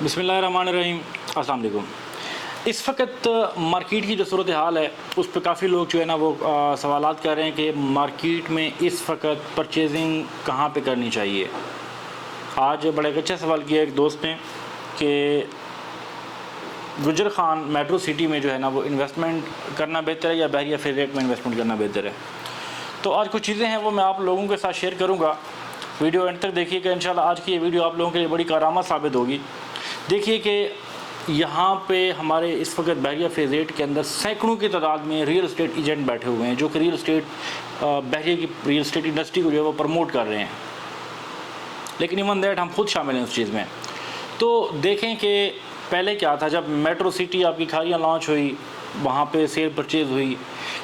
بسم اللہ الرحمن الرحیم، السلام علیکم۔ اس وقت مارکیٹ کی جو صورتحال ہے اس پہ کافی لوگ جو ہے نا وہ سوالات کر رہے ہیں کہ مارکیٹ میں اس وقت پرچیزنگ کہاں پہ کرنی چاہیے۔ آج بڑا ایک اچھا سوال کیا ایک دوست نے کہ گجر خان میٹرو سٹی میں جو ہے نا وہ انویسٹمنٹ کرنا بہتر ہے یا بحریہ فیز 8 میں انویسٹمنٹ کرنا بہتر ہے۔ تو آج کچھ چیزیں ہیں وہ میں آپ لوگوں کے ساتھ شیئر کروں گا، ویڈیو اینڈ تک دیکھیے کہ انشاءاللہ آج کی یہ ویڈیو آپ لوگوں کے لیے بڑی کارآمد ثابت ہوگی۔ دیکھیے کہ یہاں پہ ہمارے اس وقت بحریہ فیز 8 کے اندر سینکڑوں کی تعداد میں ریئل اسٹیٹ ایجنٹ بیٹھے ہوئے ہیں جو کہ بحریہ کی ریئل اسٹیٹ انڈسٹری کو جو ہے وہ پروموٹ کر رہے ہیں، لیکن ایون دیٹ ہم خود شامل ہیں اس چیز میں۔ تو دیکھیں کہ پہلے کیا تھا، جب میٹرو سٹی آپ کی کھاریاں لانچ ہوئی، وہاں پہ سیل پرچیز ہوئی،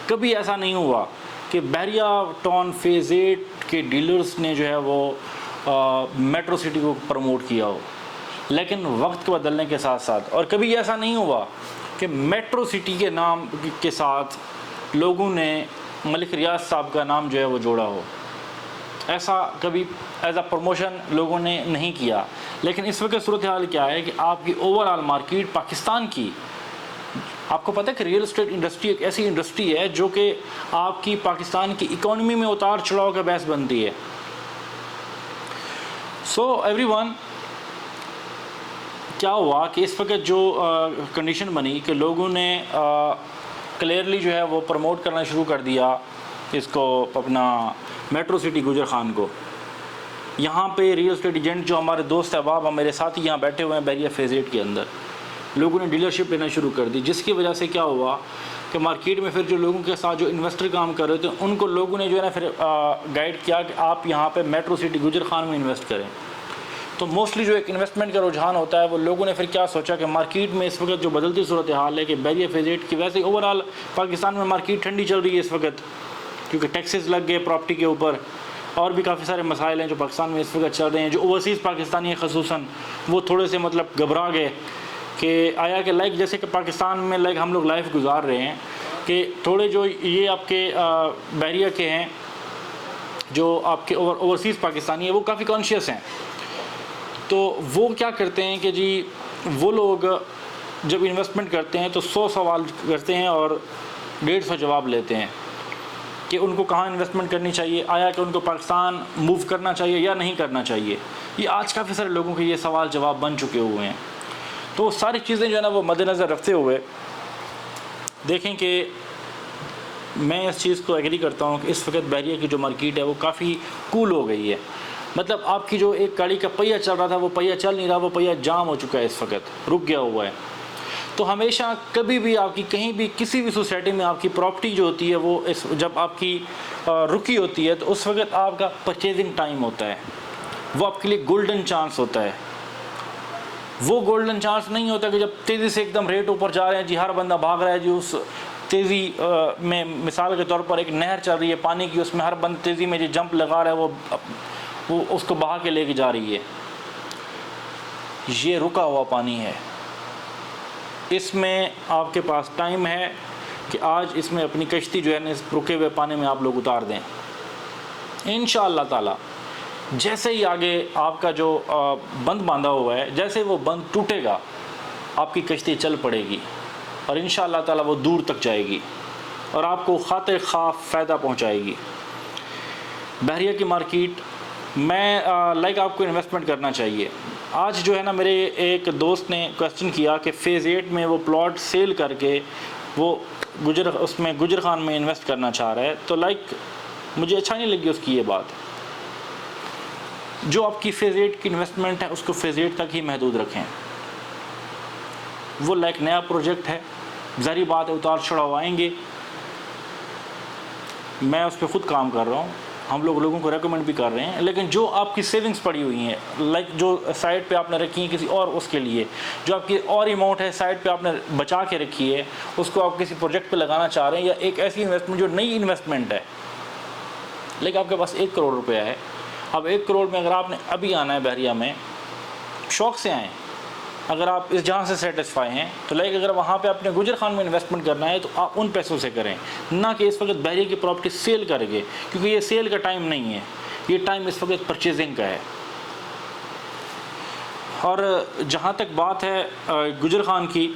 کبھی ایسا نہیں ہوا کہ بحریہ ٹاؤن فیز 8 کے ڈیلرز نے جو ہے وہ میٹرو سٹی کو پروموٹ کیا ہو، لیکن وقت کے بدلنے کے ساتھ ساتھ، اور کبھی ایسا نہیں ہوا کہ میٹرو سٹی کے نام کے ساتھ لوگوں نے ملک ریاض صاحب کا نام جو ہے وہ جوڑا ہو، ایسا کبھی ایز اے پروموشن لوگوں نے نہیں کیا۔ لیکن اس وقت صورتحال کیا ہے کہ آپ کی اوور آل مارکیٹ پاکستان کی، آپ کو پتہ ہے کہ ریئل اسٹیٹ انڈسٹری ایک ایسی انڈسٹری ہے جو کہ آپ کی پاکستان کی اکانومی میں اتار چڑھاؤ کا باعث بنتی ہے۔ سو ایوری ون، کیا ہوا کہ اس وقت جو کنڈیشن بنی کہ لوگوں نے کلیئرلی جو ہے وہ پروموٹ کرنا شروع کر دیا اس کو، اپنا میٹرو سٹی گجر خان کو۔ یہاں پہ ریئل اسٹیٹ ایجنٹ جو ہمارے دوست احباب میرے ساتھ ہی یہاں بیٹھے ہوئے ہیں بحریہ فیز 8 کے اندر، لوگوں نے ڈیلرشپ لینا شروع کر دی، جس کی وجہ سے کیا ہوا کہ مارکیٹ میں پھر جو لوگوں کے ساتھ جو انویسٹر کام کر رہے تھے ان کو لوگوں نے جو ہے نا پھر گائیڈ کیا کہ آپ یہاں پہ میٹرو سٹی گجر خان میں انویسٹ کریں۔ تو موسٹلی جو ایک انویسٹمنٹ کا رجحان ہوتا ہے، وہ لوگوں نے پھر کیا سوچا کہ مارکیٹ میں اس وقت جو بدلتی صورتحال ہے کہ بحریہ فیز 8 کی ویسے اوور آل پاکستان میں مارکیٹ ٹھنڈی چل رہی ہے اس وقت، کیونکہ ٹیکسز لگ گئے پراپرٹی کے اوپر، اور بھی کافی سارے مسائل ہیں جو پاکستان میں اس وقت چل رہے ہیں، جو اوورسیز پاکستانی ہیں خصوصاً وہ تھوڑے سے مطلب گھبرا گئے کہ آیا کہ لائک جیسے کہ پاکستان میں لائک ہم لوگ لائف گزار رہے ہیں کہ تھوڑے جو یہ آپ کے بحریہ کے ہیں جو آپ کے اوورسیز پاکستانی ہیں وہ کافی کانشیس ہیں۔ تو وہ کیا کرتے ہیں کہ جی وہ لوگ جب انویسٹمنٹ کرتے ہیں تو 100 سوال کرتے ہیں اور 150 جواب لیتے ہیں کہ ان کو کہاں انویسٹمنٹ کرنی چاہیے، آیا کہ ان کو پاکستان موو کرنا چاہیے یا نہیں کرنا چاہیے۔ یہ آج کافی سارے لوگوں کے یہ سوال جواب بن چکے ہوئے ہیں۔ تو وہ ساری چیزیں جو ہے نا وہ مد نظر رکھتے ہوئے دیکھیں کہ میں اس چیز کو ایگری کرتا ہوں کہ اس وقت بحریہ کی جو مارکیٹ ہے وہ کافی کول ہو گئی ہے۔ مطلب آپ کی جو ایک گاڑی کا پہیہ چل رہا تھا وہ پہیہ چل نہیں رہا، وہ پہیہ جام ہو چکا ہے، اس وقت رک گیا ہوا ہے۔ تو ہمیشہ کبھی بھی آپ کی کہیں بھی کسی بھی سوسائٹی میں آپ کی پراپرٹی جو ہوتی ہے وہ جب آپ کی رکی ہوتی ہے تو اس وقت آپ کا پرچیزنگ ٹائم ہوتا ہے، وہ آپ کے لیے گولڈن چانس ہوتا ہے۔ وہ گولڈن چانس نہیں ہوتا کہ جب تیزی سے ایک دم ریٹ اوپر جا رہے ہیں، جی ہر بندہ بھاگ رہا ہے، جی اس تیزی میں مثال کے طور پر ایک نہر چل رہی ہے پانی کی، اس میں ہر بند تیزی میں جو جمپ لگا رہا ہے وہ اس کو بہا کے لے کے جا رہی ہے۔ یہ رکا ہوا پانی ہے، اس میں آپ کے پاس ٹائم ہے کہ آج اس میں اپنی کشتی جو ہے نا اس رکے ہوئے پانی میں آپ لوگ اتار دیں۔ انشاءاللہ تعالی جیسے ہی آگے آپ کا جو بند باندھا ہوا ہے، جیسے وہ بند ٹوٹے گا آپ کی کشتی چل پڑے گی اور انشاءاللہ تعالی وہ دور تک جائے گی اور آپ کو خاطر خواہ فائدہ پہنچائے گی۔ بحریہ کی مارکیٹ میں لائک آپ کو انویسٹمنٹ کرنا چاہیے۔ آج جو ہے نا میرے ایک دوست نے کویسچن کیا کہ فیز 8 میں وہ پلاٹ سیل کر کے وہ اس میں گجر خان میں انویسٹ کرنا چاہ رہا ہے، تو لائک مجھے اچھا نہیں لگی اس کی یہ بات۔ جو آپ کی فیز 8 کی انویسٹمنٹ ہے اس کو فیز 8 تک ہی محدود رکھیں۔ وہ لائک نیا پروجیکٹ ہے، ظاہری بات ہے اتار چڑھاؤ آئیں گے، میں اس پہ خود کام کر رہا ہوں، ہم لوگوں کو ریکمنڈ بھی کر رہے ہیں، لیکن جو آپ کی سیونگز پڑی ہوئی ہیں لائک جو سائڈ پہ آپ نے رکھی ہیں کسی اور اس کے لیے، جو آپ کی اور اماؤنٹ ہے سائڈ پہ آپ نے بچا کے رکھی ہے، اس کو آپ کسی پروجیکٹ پہ لگانا چاہ رہے ہیں، یا ایک ایسی انویسٹمنٹ جو نئی انویسٹمنٹ ہے لیکن آپ کے پاس 1 کروڑ روپیہ ہے۔ اب 1 کروڑ میں اگر آپ نے ابھی آنا ہے بحریہ میں، شوق سے آئیں، اگر آپ اس جہاں سے سیٹسفائی ہیں تو لائک اگر وہاں پہ اپنے گجر خان میں انویسٹمنٹ کرنا ہے تو آپ ان پیسوں سے کریں، نہ کہ اس وقت بحریہ کی پراپرٹی سیل کر کے، کیونکہ یہ سیل کا ٹائم نہیں ہے، یہ ٹائم اس وقت پرچیزنگ کا ہے۔ اور جہاں تک بات ہے گجر خان کی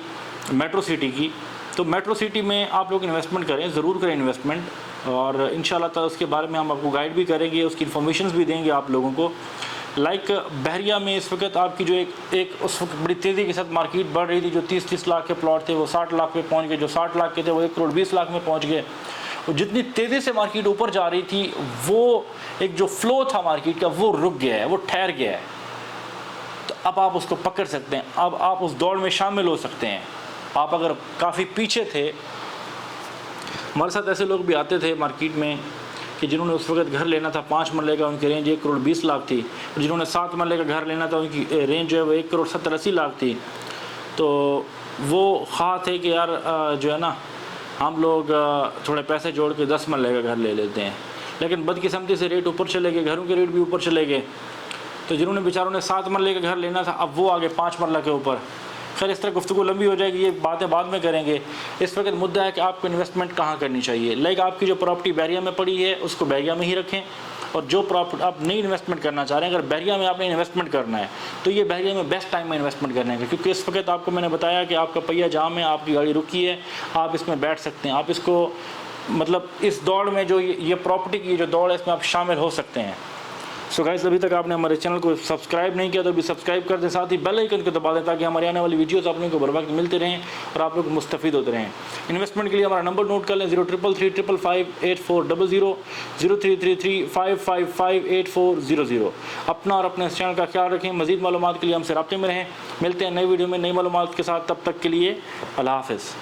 میٹرو سٹی کی، تو میٹرو سٹی میں آپ لوگ انویسٹمنٹ کریں، ضرور کریں انویسٹمنٹ، اور انشاءاللہ تعالی اس کے بارے میں ہم آپ کو گائیڈ بھی کریں گے، اس کی انفارمیشنز بھی دیں گے آپ لوگوں کو۔ لائک بحریہ میں اس وقت آپ کی جو ایک اس وقت بڑی تیزی کے ساتھ مارکیٹ بڑھ رہی تھی، جو 30 لاکھ کے پلاٹ تھے وہ 60 لاکھ پہ پہنچ گئے، جو 60 لاکھ کے تھے وہ 1 کروڑ 20 لاکھ میں پہنچ گئے۔ جتنی تیزی سے مارکیٹ اوپر جا رہی تھی، وہ ایک جو فلو تھا مارکیٹ کا وہ رک گیا ہے، وہ ٹھہر گیا ہے۔ تو اب آپ اس کو پکڑ سکتے ہیں، اب آپ اس دوڑ میں شامل ہو سکتے ہیں۔ آپ اگر کافی پیچھے تھے، ہمارے ساتھ ایسے لوگ بھی آتے تھے مارکیٹ میں کہ جنہوں نے اس وقت گھر لینا تھا 5 مرلے کا، ان کی رینج 1 کروڑ 20 لاکھ تھی، اور جنہوں نے 7 مرلے کا گھر لینا تھا ان کی رینج جو ہے وہ 1 کروڑ 70-80 لاکھ تھی۔ تو وہ خواہ تھے کہ یار جو ہے نا ہم لوگ تھوڑے پیسے جوڑ کے 10 مرلے کا گھر لے لیتے ہیں، لیکن بدقسمتی سے ریٹ اوپر چلے گئے، گھروں کے ریٹ بھی اوپر چلے گئے۔ تو جنہوں نے بیچاروں نے 7 مرلے کا گھر لینا تھا، اب وہ آگے 5 مرلہ کے اوپر۔ خیر اس طرح گفتگو لمبی ہو جائے گی، یہ باتیں بعد میں کریں گے۔ اس وقت مدعا ہے کہ آپ کو انویسٹمنٹ کہاں کرنی چاہیے۔ لائک آپ کی جو پراپرٹی بحریہ میں پڑی ہے اس کو بحریہ میں ہی رکھیں، اور جو پراپرٹی آپ نئی انویسٹمنٹ کرنا چاہ رہے ہیں، اگر بحریہ میں آپ نے انویسٹمنٹ کرنا ہے تو یہ بحریہ میں بیسٹ ٹائم میں انویسٹمنٹ کرنے کا، کیونکہ اس وقت آپ کو میں نے بتایا کہ آپ کا پہیہ جام ہے، آپ کی گاڑی رکی ہے، آپ اس میں بیٹھ سکتے ہیں، آپ اس کو مطلب اس دوڑ میں جو یہ پراپرٹی کی جو دوڑ ہے اس میں آپ شامل ہو سکتے ہیں۔ سو گائز ابھی تک آپ نے ہمارے چینل کو سبسکرائب نہیں کیا تو ابھی سبسکرائب کر دیں، ساتھ ہی بیل آئیکن کو دبا دیں تاکہ ہماری آنے والی ویڈیوز آپ لوگوں کو بر وقت ملتے رہیں اور آپ لوگ مستفید ہوتے رہیں۔ انویسٹمنٹ کے لیے ہمارا نمبر نوٹ کر لیں 0333558400 033355558400۔ اپنا اور اپنے اس چینل کا خیال رکھیں، مزید معلومات کے لیے ہم سے رابطے میں رہیں۔ ملتے ہیں نئی ویڈیو میں نئی معلومات کے ساتھ، تب تک کے لیے اللہ حافظ۔